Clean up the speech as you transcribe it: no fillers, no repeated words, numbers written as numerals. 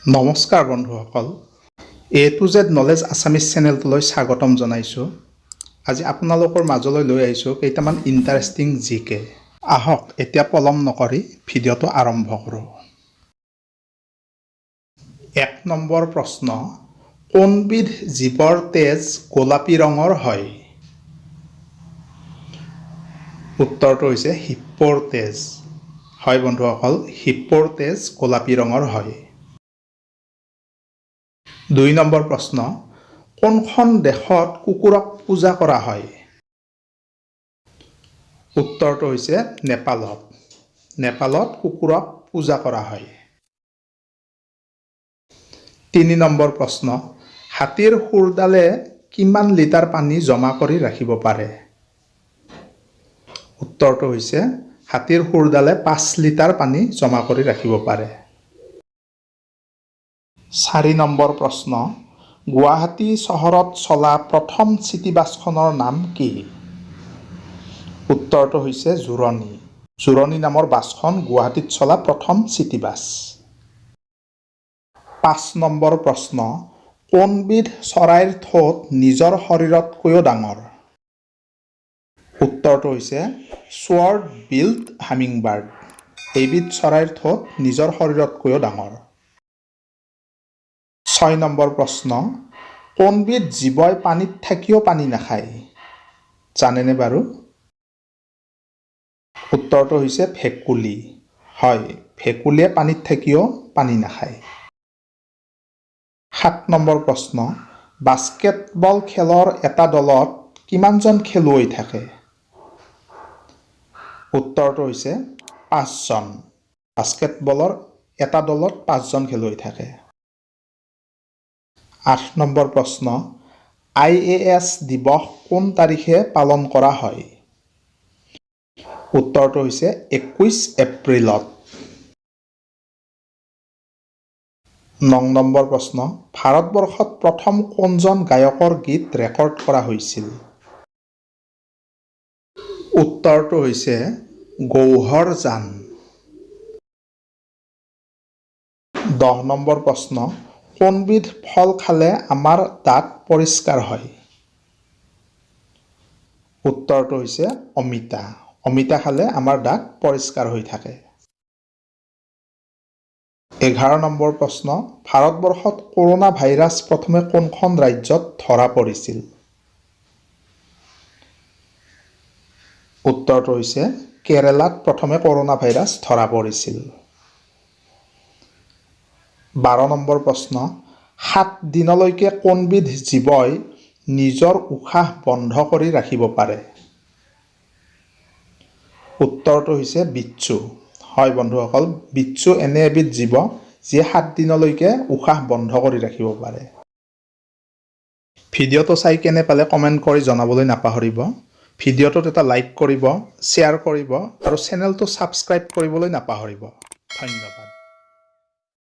নমস্কাৰ বন্ধুসকল A to Z Knowledge Assamese চেনেলটোলৈ স্বাগতম জনাইছো আজি আপোনালোকৰ মাজলৈ লৈ আহিছো কেইটামান ইন্টাৰেষ্টিং GK আহক এতিয়া পলম নকৰি ভিডিওটো আৰম্ভ কৰো 1 নম্বৰ প্ৰশ্ন কোনবিধ জীৱৰ তেজ গোলাপী ৰঙৰ হয় উত্তৰটো হৈছে হিপ্পোৰ তেজ হয় বন্ধুসকল হিপ্পোৰ তেজ গোলাপী ৰঙৰ হয় 2 নম্বৰ প্ৰশ্ন কোনখন দেশত কুকুৰক পূজা কৰা হয় উত্তৰটো হৈছে নেপালত কুকুৰক পূজা কৰা হয় 3 নম্বৰ প্ৰশ্ন হাতীৰ খুৰডালে কিমান লিটাৰ পানী জমা কৰি ৰাখিব পাৰে উত্তৰটো হৈছে হাতীৰ খুৰডালে 5 লিটাৰ পানী জমা কৰি ৰাখিব পাৰে 4 নম্বৰ প্ৰশ্ন গুৱাহাটী চহৰত চলা প্ৰথম চিটি বাছখনৰ নাম কি উত্তৰটো হৈছে জুৰণি নামৰ বাছখন গুৱাহাটীত চলা প্ৰথম চিটি বাছ 5 নম্বৰ প্ৰশ্ন কোনবিধ চৰাইৰ ঠোঁট নিজৰ শৰীৰতকৈও ডাঙৰ উত্তৰটো হৈছে স্বৰ্ড বিল্ড হামিংবাৰ্ড এইবিধ চৰাইৰ ঠোঁট নিজৰ শৰীৰতকৈও ডাঙৰ 6 নম্বৰ প্ৰশ্ন কোনবিধ জীৱই পানীত থাকিও পানী নাখায় জানেনে বাৰু উত্তৰটো হৈছে ভেকুলী হয় ভেকুলীয়ে পানীত থাকিও পানী নাখায় 7 নম্বৰ প্ৰশ্ন বাস্কেটবল খেলৰ এটা দলত কিমানজন খেলুৱৈ থাকে উত্তৰটো হৈছে 5 জন বাস্কেটবলৰ এটা দলত 5 জন খেলুৱৈ থাকে 8 নম্বৰ প্ৰশ্ন IAS দিৱস কোন তাৰিখে পালন কৰা হয় উত্তৰটো হৈছে 21 এপ্ৰিলত 9 নম্বৰ প্ৰশ্ন ভাৰতবৰ্ষত প্ৰথম কোনজন গায়কৰ গীত ৰেকৰ্ড কৰা হৈছিল উত্তৰটো হৈছে গৌহৰ জান 10 নম্বৰ প্ৰশ্ন কোনবিধ ফল খালে আমাৰ দাঁত পৰিষ্কাৰ হয় উত্তৰটো হৈছে অমিতা খালে আমাৰ দাঁত পৰিষ্কাৰ হৈ থাকে 11 নম্বৰ প্ৰশ্ন ভাৰতবৰ্ষত কৰোনা ভাইৰাছ প্ৰথমে কোনখন ৰাজ্যত ধৰা পৰিছিল উত্তৰটো হৈছে কেৰালাত প্ৰথমে কৰোনা ভাইৰাছ ধৰা পৰিছিল 12 নম্বৰ প্ৰশ্ন 7 দিনলৈকে কোনবিধ জীৱই নিজৰ উশাহ বন্ধ কৰি ৰাখিব পাৰে উত্তৰটো হৈছে বিচ্ছু হয় বন্ধুসকল বিচ্ছু এনে এবিধ জীৱ যিয়ে 7 দিনলৈকে উশাহ বন্ধ কৰি ৰাখিব পাৰে ভিডিওটো চাই কেনে পালে কমেন্ট কৰি জনাবলৈ নাপাহৰিব ভিডিওটোত এটা লাইক কৰিব শ্বেয়াৰ কৰিব আৰু চেনেলটো সাবস্ক্ৰাইব কৰিবলৈ নাপাহৰিব ধন্যবাদ